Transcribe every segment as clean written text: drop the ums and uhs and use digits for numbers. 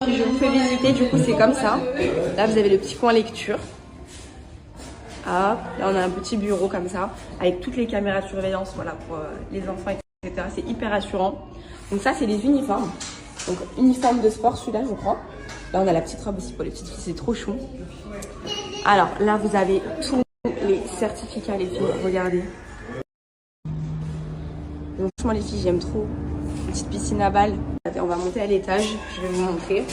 Je vous fais visiter, du coup c'est comme ça. Là vous avez le petit coin lecture. Hop, là on a un petit bureau comme ça, avec toutes les caméras de surveillance, voilà, pour les enfants, etc. C'est hyper rassurant. Donc ça c'est les uniformes. Donc uniforme de sport, celui-là je crois. Là on a la petite robe aussi pour les petites filles, c'est trop chou. Alors là vous avez tous les certificats les filles, regardez. Donc franchement les filles j'aime trop. Une petite piscine à balles. On va monter à l'étage, je vais vous montrer.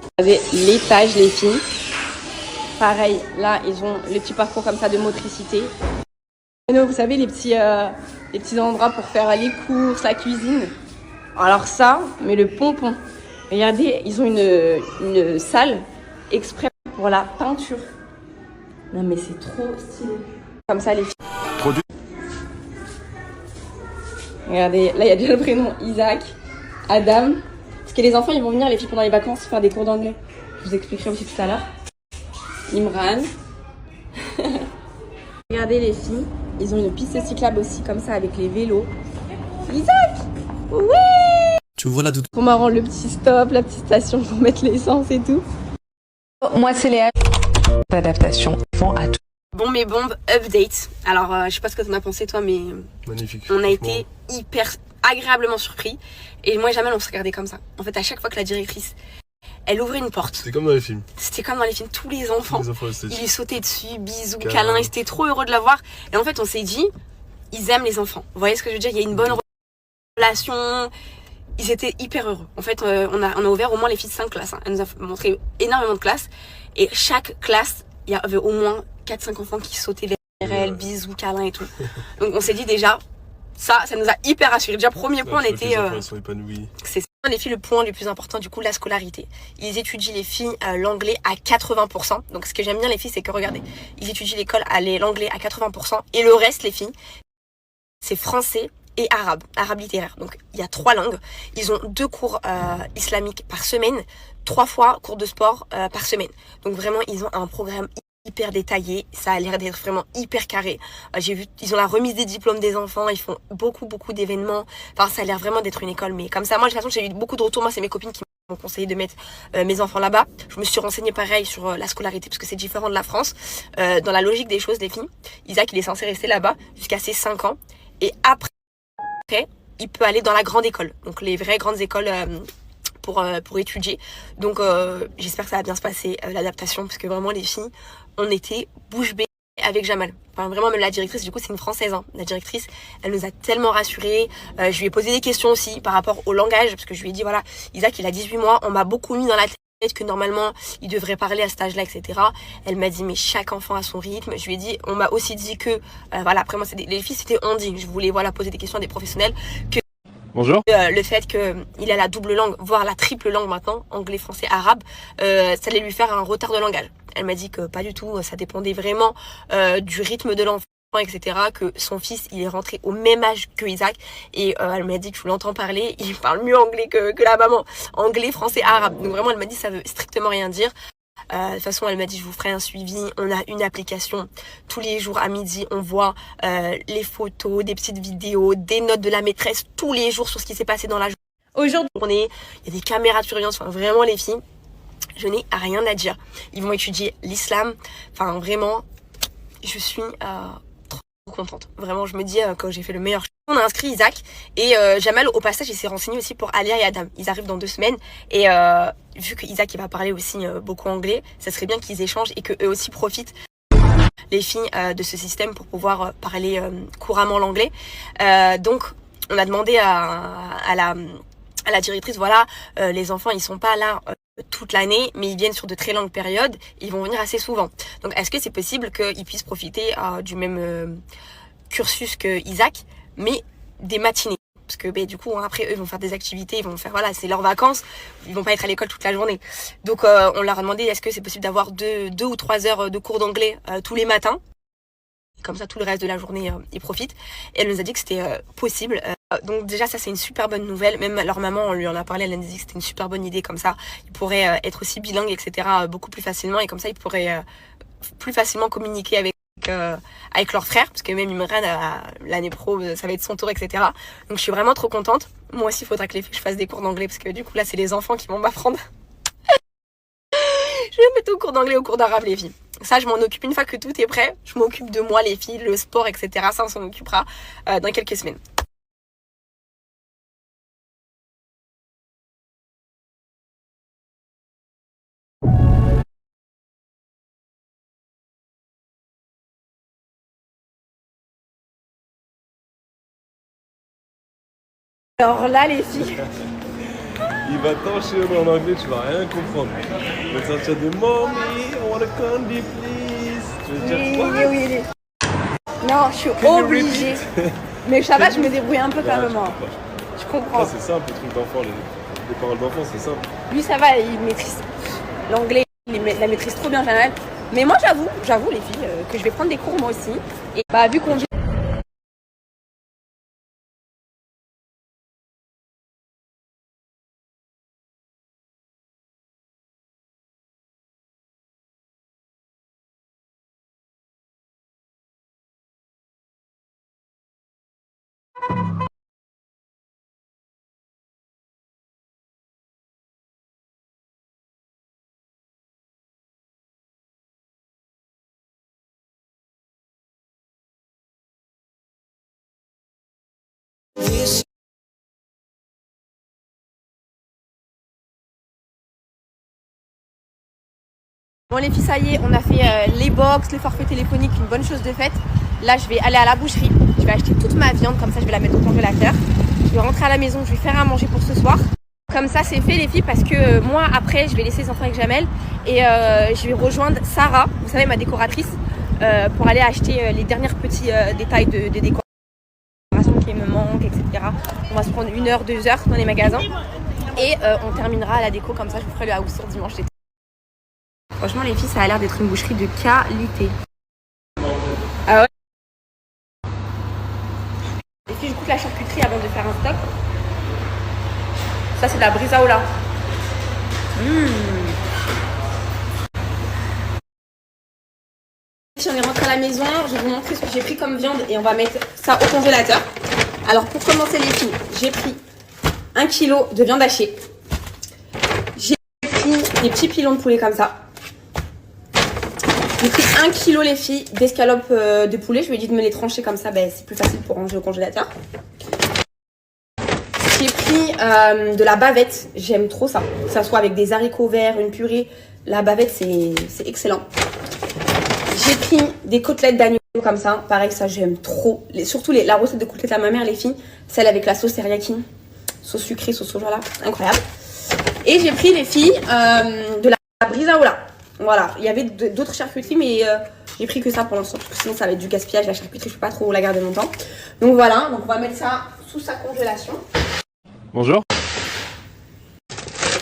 Vous avez l'étage les filles. Pareil, là ils ont le petit parcours comme ça de motricité. Vous savez les petits endroits pour faire les courses, la cuisine. Alors ça, mais le pompon. Regardez, ils ont une salle exprès pour la peinture. Non mais c'est trop stylé. Comme ça les filles. Regardez, là il y a déjà le prénom Isaac, Adam. Parce que les enfants ils vont venir, les filles, pendant les vacances faire des cours d'anglais. Je vous expliquerai aussi tout à l'heure. Imran. Regardez les filles, ils ont une piste cyclable aussi comme ça avec les vélos. Isaac, ouais. Tu vois la doudou. Trop marrant le petit stop, la petite station pour mettre l'essence et tout. Moi c'est Léa. Adaptation font à tout. Bon mes bombes, update. Alors je sais pas ce que t'en as pensé toi mais Magnifique. on a été hyper agréablement surpris. Et moi et Jamel on se regardait comme ça. En fait à chaque fois que la directrice elle ouvrait une porte. C'était comme dans les films. C'était comme dans les films, tous les enfants ils lui sautaient dessus, bisous, câlins, ils étaient trop heureux de la voir. Et en fait on s'est dit, ils aiment les enfants. Vous voyez ce que je veux dire, il y a une bonne relation. Ils étaient hyper heureux. En fait on a ouvert au moins les filles de 5 classes. Elle nous a montré énormément de classes. Et chaque classe, il y avait au moins 4-5 enfants qui sautaient vers elle, bisous, câlins et tout. Donc on s'est dit déjà, ça nous a hyper rassurés. Déjà premier point, on était... Ils sont épanouis. C'est ça les filles, le point le plus important du coup, la scolarité. Ils étudient les filles l'anglais à 80%. Donc ce que j'aime bien les filles, c'est que regardez, ils étudient l'anglais à 80%. Et le reste les filles, c'est français et arabe littéraire. Donc il y a 3 langues. Ils ont 2 cours islamiques par semaine, 3 fois cours de sport par semaine. Donc vraiment ils ont un programme hyper détaillé, ça a l'air d'être vraiment hyper carré. J'ai vu, ils ont la remise des diplômes des enfants, ils font beaucoup d'événements. Enfin, ça a l'air vraiment d'être une école. Mais comme ça, moi, de toute façon, j'ai eu beaucoup de retours. Moi, c'est mes copines qui m'ont conseillé de mettre mes enfants là-bas. Je me suis renseignée pareil sur la scolarité parce que c'est différent de la France. Dans la logique des choses, les filles, Isaac, il est censé rester là-bas jusqu'à ses 5 ans. Et après, il peut aller dans la grande école. Donc, les vraies grandes écoles pour étudier. Donc j'espère que ça va bien se passer l'adaptation parce que vraiment les filles on était bouche bée avec Jamal. Enfin vraiment même la directrice du coup c'est une française hein. La directrice elle nous a tellement rassurés. Je lui ai posé des questions aussi par rapport au langage parce que je lui ai dit voilà Isaac il a 18 mois, on m'a beaucoup mis dans la tête que normalement il devrait parler à cet âge là etc. Elle m'a dit mais chaque enfant a son rythme. Je lui ai dit on m'a aussi dit que voilà après moi les filles c'était on dit je voulais voilà poser des questions à des professionnels que bonjour. Le fait qu'il a la double langue, voire la triple langue maintenant, anglais, français, arabe, ça allait lui faire un retard de langage. Elle m'a dit que pas du tout, ça dépendait vraiment du rythme de l'enfant, etc. Que son fils, il est rentré au même âge que Isaac. Et elle m'a dit que je l'entends parler, il parle mieux anglais que la maman. Anglais, français, arabe. Donc vraiment, elle m'a dit ça veut strictement rien dire. De toute façon elle m'a dit je vous ferai un suivi, on a une application tous les jours à midi on voit les photos, des petites vidéos, des notes de la maîtresse tous les jours sur ce qui s'est passé dans la journée, il y a des caméras de surveillance, enfin vraiment les filles je n'ai rien à dire, ils vont étudier l'islam, enfin vraiment je suis trop contente, vraiment je me dis que j'ai fait le meilleur choix. On a inscrit Isaac et Jamal au passage il s'est renseigné aussi pour Alia et Adam, ils arrivent dans 2 semaines et vu que Isaac il va parler aussi beaucoup anglais, ça serait bien qu'ils échangent et qu'eux aussi profitent les filles de ce système pour pouvoir parler couramment l'anglais. Donc on a demandé à la directrice voilà les enfants ils sont pas là toute l'année mais ils viennent sur de très longues périodes, ils vont venir assez souvent. Donc est-ce que c'est possible qu'ils puissent profiter du même cursus que Isaac mais des matinées? Parce que du coup après eux ils vont faire des activités, ils vont faire voilà c'est leurs vacances, ils vont pas être à l'école toute la journée. Donc on leur a demandé est-ce que c'est possible d'avoir 2 ou 3 heures de cours d'anglais tous les matins. Comme ça tout le reste de la journée ils profitent. Et elle nous a dit que c'était possible. Donc déjà ça c'est une super bonne nouvelle. Même leur maman on lui en a parlé, elle nous a dit que c'était une super bonne idée comme ça. Ils pourraient être aussi bilingues etc. beaucoup plus facilement et comme ça ils pourraient plus facilement communiquer avec avec leur frère, parce que même Imran, l'année pro, ça va être son tour, etc. Donc je suis vraiment trop contente. Moi aussi, il faudra que je fasse des cours d'anglais, parce que du coup là, c'est les enfants qui vont m'apprendre. Je vais mettre au cours d'anglais, au cours d'arabe, les filles. Ça, je m'en occupe une fois que tout est prêt. Je m'occupe de moi, les filles, le sport, etc. Ça, on s'en occupera dans quelques semaines. Alors là, les filles... Il va t'enchaîner en anglais, tu vas rien comprendre. Il va sortir des Mommy, I want a candy, please. Tu veux dire quoi? Oui. Non, je suis obligée. Mais ça va, je me débrouille un peu quand même. Je comprends. Ça, c'est simple, le truc d'enfant, les paroles d'enfant, c'est simple. Lui, ça va, il maîtrise l'anglais, il la maîtrise trop bien, Janelle. Mais moi, j'avoue, les filles, que je vais prendre des cours moi aussi. Et bah, vu qu'on vit. Bon les filles, ça y est, on a fait les box, le forfait téléphonique, une bonne chose de faite. Là, je vais aller à la boucherie, je vais acheter toute ma viande, comme ça je vais la mettre au congélateur. Je vais rentrer à la maison, je vais faire à manger pour ce soir. Comme ça, c'est fait les filles, parce que moi, après, je vais laisser les enfants avec Jamel et je vais rejoindre Sarah, vous savez, ma décoratrice, pour aller acheter les derniers petits détails de décoration qui me manquent, etc. On va se prendre 1 heure, 2 heures dans les magasins et on terminera à la déco, comme ça je vous ferai le house sur dimanche. Franchement les filles, ça a l'air d'être une boucherie de qualité. Ah ouais. Les filles, je goûte la charcuterie avant de faire un stop. Ça c'est de la brisaola. Si on est rentré à la maison, je vais vous montrer ce que j'ai pris comme viande et on va mettre ça au congélateur. Alors pour commencer les filles, j'ai pris 1 kg de viande hachée. J'ai pris des petits pilons de poulet comme ça. J'ai pris 1 kg les filles d'escalopes de poulet. Je lui ai dit de me les trancher comme ça, c'est plus facile pour ranger au congélateur. J'ai pris de la bavette. J'aime trop ça. Que ça soit avec des haricots verts, une purée. La bavette, c'est excellent. J'ai pris des côtelettes d'agneau comme ça. Pareil, ça j'aime trop. Surtout la recette de côtelettes à ma mère, les filles. Celle avec la sauce teriyaki. Sauce sucrée, sauce soja là. Incroyable. Et j'ai pris les filles de la brisaola. Voilà, il y avait d'autres charcuteries, mais j'ai pris que ça pour l'instant, parce que sinon ça va être du gaspillage, la charcuterie, je peux pas trop la garder longtemps. Donc voilà, donc on va mettre ça sous sa congélation. Bonjour.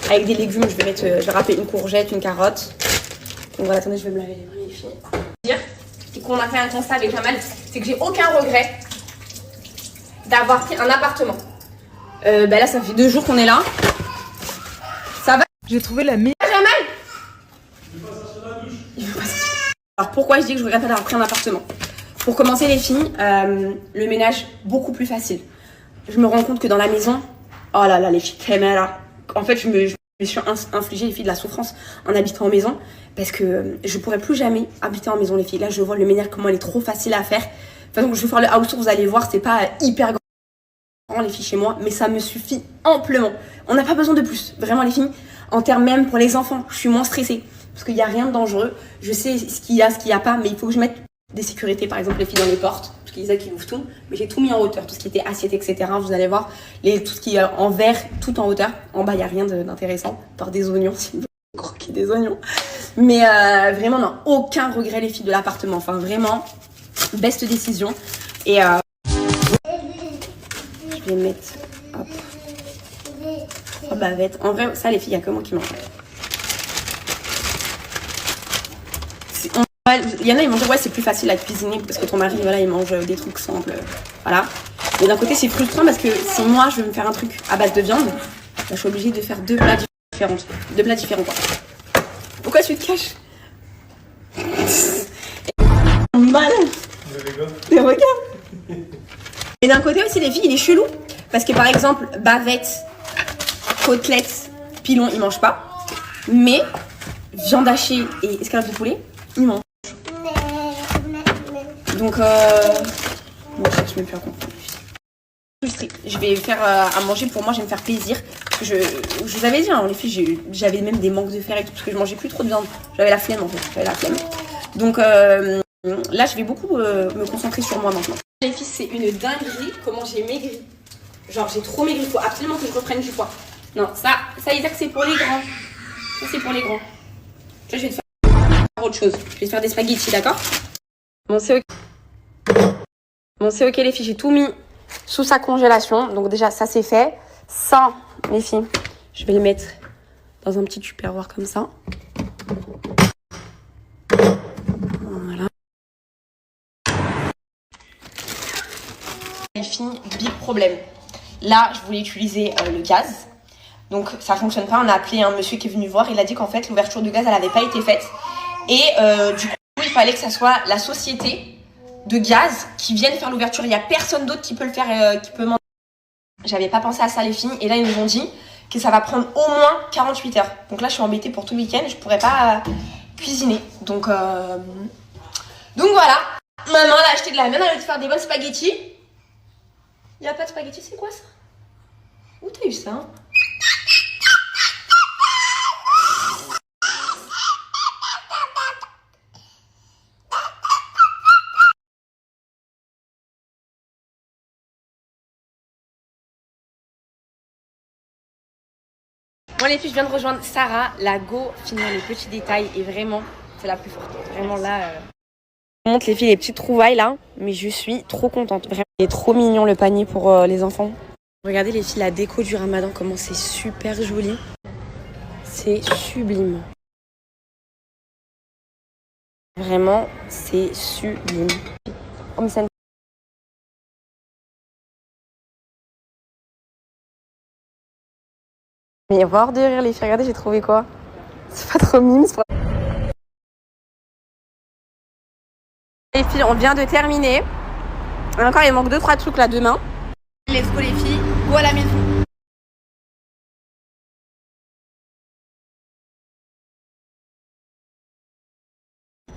Avec des légumes, je vais râper une courgette, une carotte. Donc voilà, attendez, je vais me laver les mains, les filles. Et qu'on a fait un constat avec Jamal, c'est que j'ai aucun regret d'avoir pris un appartement. Là, ça fait 2 jours qu'on est là. Ça va? J'ai trouvé la meilleure. Jamal! Alors pourquoi je dis que je regrette pas d'avoir pris un appartement? Pour commencer les filles, le ménage beaucoup plus facile. Je me rends compte que dans la maison, oh là là les filles, là. En fait je me suis infligé les filles de la souffrance en habitant en maison, parce que je pourrais plus jamais habiter en maison les filles. Là je vois le ménage comment il est trop facile à faire. De toute façon je vais faire le house tour, vous allez voir, c'est pas hyper grand les filles chez moi, mais ça me suffit amplement. On n'a pas besoin de plus, vraiment les filles. En termes même pour les enfants, je suis moins stressée. Parce qu'il n'y a rien de dangereux. Je sais ce qu'il y a, ce qu'il n'y a pas, mais il faut que je mette des sécurités, par exemple les filles dans les portes, parce qu'ils disent qu'ils ouvrent tout. Mais j'ai tout mis en hauteur, tout ce qui était assiette, etc. Vous allez voir, tout ce qui est en verre, tout en hauteur. En bas, il n'y a rien d'intéressant, par des oignons, si vous croquez des oignons. Mais vraiment, non, aucun regret les filles de l'appartement. Enfin, vraiment, best décision. Et je vais mettre, hop, oh, bavette. En vrai, ça les filles, il n'y a que moi qui mange. Il y en a, ils vont dire ouais c'est plus facile à cuisiner parce que ton mari voilà il mange des trucs simples, voilà. Mais d'un côté c'est frustrant parce que si moi je veux me faire un truc à base de viande, là, je suis obligée de faire 2 plats différents quoi. Pourquoi tu te caches? On y va. mal. Mais regarde. Et d'un côté aussi, les filles, il est chelou. Parce que par exemple, bavette, côtelettes, pilon, ils mangent pas. Mais viande hachée et escalope de poulet, ils mangent. Donc, bon, je me plus à comprendre. Je vais faire à manger pour moi, je vais me faire plaisir. Je vous avais dit, hein, les filles, j'avais même des manques de fer et tout, parce que je mangeais plus trop de viande. J'avais la flemme en fait, j'avais la flemme. Donc là, je vais beaucoup me concentrer sur moi maintenant. Les filles, c'est une dinguerie comment j'ai maigri. Genre, j'ai trop maigri, il faut absolument que je reprenne du poids. Non, ça Isaac, c'est pour les grands. Ça, c'est pour les grands. Là, je vais te faire autre chose. Je vais te faire des spaghettis, d'accord? Bon, c'est ok. Bon, c'est ok, les filles, j'ai tout mis sous sa congélation. Donc déjà, ça, c'est fait. Ça, les filles, je vais le mettre dans un petit tupperware comme ça. Voilà. Les filles, big problème. Là, je voulais utiliser le gaz. Donc, ça fonctionne pas. On a appelé un monsieur qui est venu voir. Il a dit qu'en fait, l'ouverture du gaz, elle n'avait pas été faite. Et du coup, il fallait que ça soit la société de gaz qui vienne faire l'ouverture. Il n'y a personne d'autre qui peut le faire, qui peut m'en... J'avais pas pensé à ça, les filles. Et là, ils nous ont dit que ça va prendre au moins 48 heures. Donc là, je suis embêtée pour tout le week-end. Je pourrais pas cuisiner. Donc voilà. Maman, elle a acheté de la viande. Elle va te faire des bonnes spaghettis. Il n'y a pas de spaghettis, c'est quoi ça? Où t'as eu ça, hein? Bon les filles, je viens de rejoindre Sarah, la go finir les petits détails et vraiment, c'est la plus forte. Vraiment là, Je montre les filles les petites trouvailles là, mais je suis trop contente. Vraiment, il est trop mignon le panier pour les enfants. Regardez les filles, la déco du ramadan, comment c'est super joli. C'est sublime. Vraiment, c'est sublime. Oh, mais ça... Mais voir de rire les filles, regardez, j'ai trouvé quoi? C'est pas trop mime, c'est pas... Les filles, on vient de terminer. Et encore, il manque 2-3 trucs là demain. Let's go les filles, go à la maison.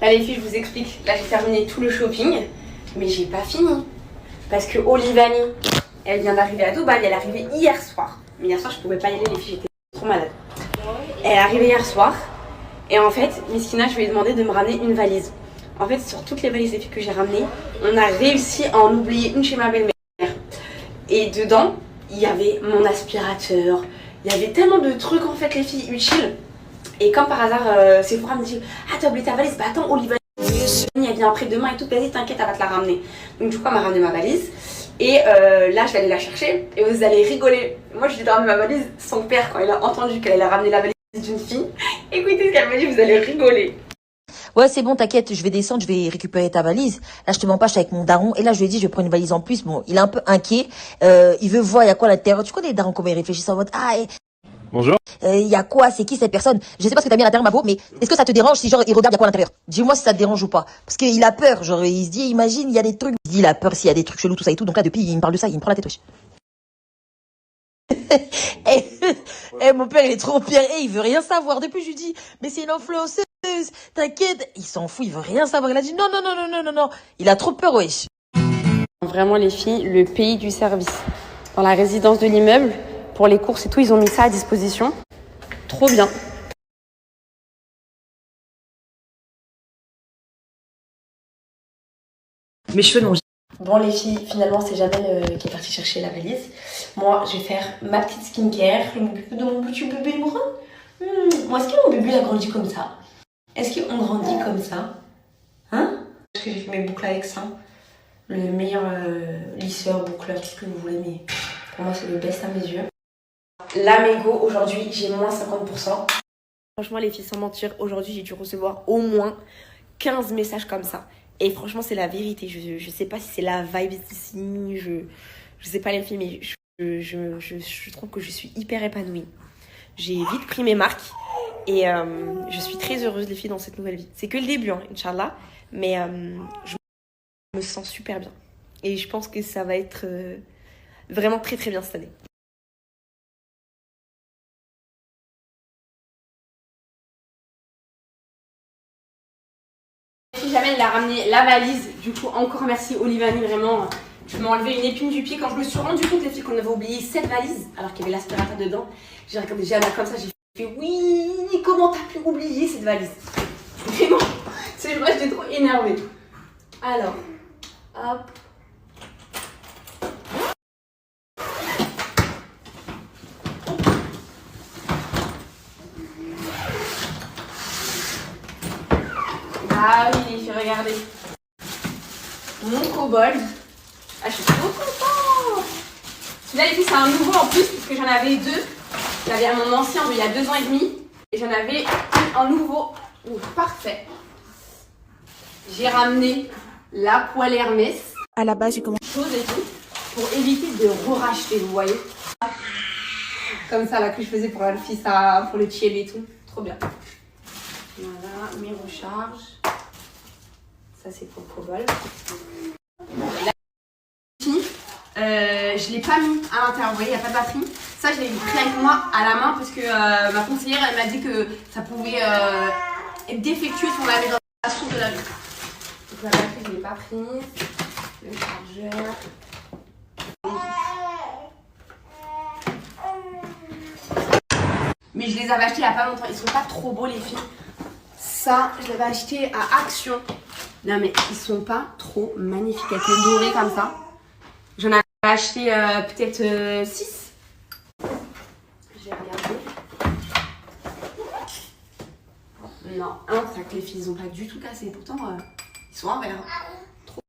Là les filles, je vous explique. Là j'ai terminé tout le shopping, mais j'ai pas fini. Parce que Olivani, elle vient d'arriver à Dubaï, elle est arrivée hier soir. Mais hier soir, je pouvais pas y aller, les filles, j'étais trop malade. Elle est arrivée hier soir. Et en fait, Miskina, je lui ai demandé de me ramener une valise. En fait, sur toutes les valises des filles que j'ai ramenées, on a réussi à en oublier une chez ma belle-mère. Et dedans, il y avait mon aspirateur. Il y avait tellement de trucs, en fait, les filles, utiles. Et comme par hasard, Sephora me dit « Ah, t'as oublié ta valise? Bah attends, Olivia, elle vient après demain et tout. Vas-y, t'inquiète, elle va te la ramener. » Donc du coup, elle m'a ramené ma valise. Et là, je vais aller la chercher. Et vous allez rigoler. Moi, je lui ai ramené ma valise. Son père, quand il a entendu qu'elle allait ramener la valise d'une fille, écoutez ce qu'elle m'a dit, vous allez rigoler. Ouais, c'est bon, t'inquiète, je vais descendre, je vais récupérer ta valise. Là, je te mens pas, je suis avec mon daron. Et là, je lui ai dit, je vais prendre une valise en plus. Bon, il est un peu inquiet. Il veut voir, il y a quoi à l'intérieur. Tu connais les darons, comment ils réfléchissent en mode, ah, Bonjour. il y a quoi, c'est qui cette personne? Je sais pas ce que t'as mis à l'intérieur, ma peau, mais est-ce que ça te dérange si genre il regarde il y a quoi à l'intérieur? Dis-moi si ça te dérange ou pas. Parce qu'il a peur, genre il se dit, imagine, il y a des trucs. Il se dit, il a peur s'il y a des trucs chelous, tout ça et tout. Donc là, depuis, il me parle de ça, il me prend la tête, wesh. Mon père, il est trop pire. Il veut rien savoir. Depuis, je lui dis, mais c'est une influenceuse. T'inquiète. Il s'en fout, il veut rien savoir. Il a dit, non, non, non, non, non, non, non. Il a trop peur, wesh. Vraiment, les filles, le pays du service. Dans la résidence de l'immeuble, pour les courses et tout, ils ont mis ça à disposition. Trop bien. Mes cheveux non. Bon les filles, finalement c'est Jamel qui est partie chercher la valise. Moi je vais faire ma petite skincare, le bébé de mon petit bébé brun. Moi est-ce que mon bébé a grandi comme ça? Est-ce qu'on grandit comme ça? Hein? Est-ce que j'ai fait mes boucles avec ça? Le meilleur lisseur, boucleur, tout ce que vous voulez, mais pour moi c'est le best à mes yeux. La mégo, aujourd'hui j'ai moins 50%. Franchement les filles, sans mentir, aujourd'hui j'ai dû recevoir au moins 15 messages comme ça. Et franchement, c'est la vérité. Je sais pas si c'est la vibe ici. Je sais pas les filles, mais je trouve que je suis hyper épanouie. J'ai vite pris mes marques. Et je suis très heureuse, les filles, dans cette nouvelle vie. C'est que le début, hein, Inch'Allah. Mais je Je me sens super bien. Et je pense que ça va être vraiment très très bien cette année. Jamais il a ramené la valise. Du coup, encore merci Olivani, vraiment. Je m'ai enlevé une épine du pied quand je me suis rendu compte, les filles, qu'on avait oublié cette valise alors qu'il y avait l'aspirateur dedans. J'ai regardé Jana comme ça, j'ai fait oui, comment t'as pu oublier cette valise? Vraiment, c'est vrai, j'étais trop énervée. Alors, hop. Ah oui, les filles, regardez. Mon kobold. Ah, je suis trop contente. Celui-là, les filles, c'est un nouveau en plus, parce que j'en avais deux. J'avais à mon ancien il y a 2 ans et demi. Et j'en avais un nouveau. Ouh, parfait. J'ai ramené la poêle Hermès. À la base, j'ai commencé. Chose et tout, pour éviter de re-racheter, vous voyez. Comme ça, là, que je faisais pour la fille, ça, pour le chieb et tout. Trop bien. Voilà, mes recharges. Ça, c'est pour le cobol. Je l'ai pas mis à l'intérieur, vous voyez, il n'y a pas de batterie. Ça, je l'ai pris avec moi à la main parce que ma conseillère, elle m'a dit que ça pouvait être défectueux si on la met dans la source de la vie. Donc la batterie, je ne l'ai pas prise. Le chargeur. Mais je les avais achetés il n'y a pas longtemps. Ils sont pas trop beaux, les filles. Ça, je l'avais acheté à Action. Non, mais ils sont pas trop magnifiques. Avec le doré comme ça. J'en avais acheté peut-être 6. J'ai regardé. Non, c'est que les filles, ils ont pas du tout cassé. Pourtant, ils sont en verre. Trop.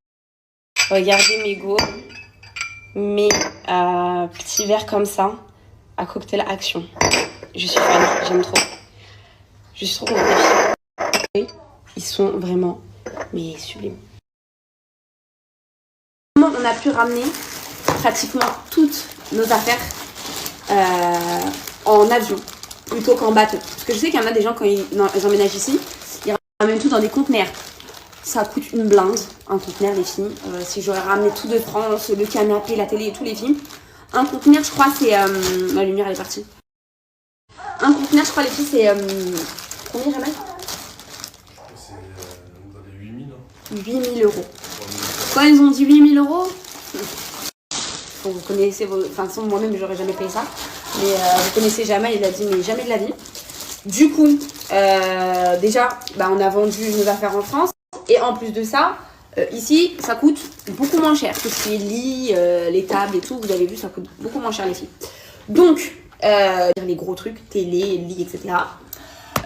Regardez mes go. Mes petits verres comme ça. À cocktail Action. Je suis fan, j'aime trop. Je suis trop contente des filles. Ils sont vraiment, mais sublimes. On a pu ramener pratiquement toutes nos affaires en avion plutôt qu'en bateau. Parce que je sais qu'il y en a des gens quand ils emménagent ici, ils ramènent tout dans des conteneurs. Ça coûte une blinde, un conteneur, les filles. Si j'aurais ramené tout de France, le canapé, la télé et tous les films. Un conteneur, je crois, c'est... ma lumière, elle est partie. Un conteneur, je crois, les filles, c'est... combien, Jamal? C'est dans les 8000. Hein. 8000 €. Quand ils ont dit 8000 €, bon, vous connaissez vos... Enfin, sans moi-même, j'aurais jamais payé ça. Mais vous connaissez Jamal, il a dit, mais jamais de la vie. Du coup, déjà, on a vendu nos affaires en France. Et en plus de ça, ici, ça coûte beaucoup moins cher. Tout ce qui est lit, les tables et tout, vous avez vu, ça coûte beaucoup moins cher, les filles. Donc, les gros trucs, télé, lit, etc.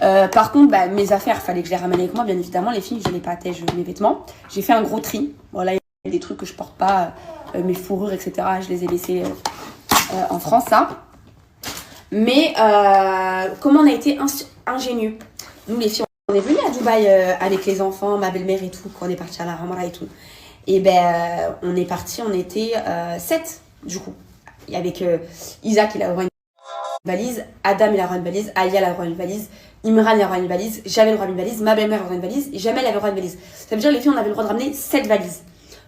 Par contre, mes affaires, fallait que je les ramène avec moi, bien évidemment. Les filles, je les patège mes vêtements. J'ai fait un gros tri. Voilà, il y a des trucs que je porte pas, mes fourrures, etc. Je les ai laissées en France, ça. Mais, comment on a été ingénieux. Nous, les filles, on est venus à Dubaï avec les enfants, ma belle-mère et tout, quand on est parti à la Ramara et tout. Et on est parti, on était 7, du coup. Et avec Isaac, il a droit à une valise, Adam, il a droit à une valise, Aya, il a droit à une valise, Imran, il a droit à une valise, j'avais le droit à une valise, ma belle-mère a droit à une valise, et Jamel avait le droit à une valise. Ça veut dire, les filles, on avait le droit de ramener 7 valises.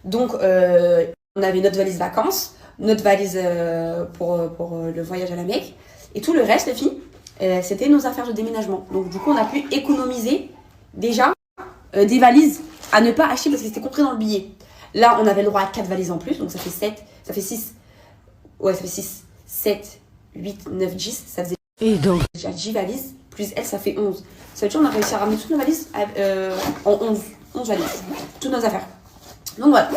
Donc, on avait notre valise vacances, notre valise pour le voyage à la Mecque, et tout le reste, les filles, c'était nos affaires de déménagement. Donc, du coup, on a pu économiser déjà des valises à ne pas acheter parce que c'était compris dans le billet. Là, on avait le droit à 4 valises en plus, donc ça fait 7, ça fait 6. Ouais, ça fait 6, 7, 8, 9, 10, ça faisait... Et donc déjà 10 valises, plus elle, ça fait 11. Ça veut dire qu'on a réussi à ramener toutes nos valises en 11 valises, toutes nos affaires. Donc voilà.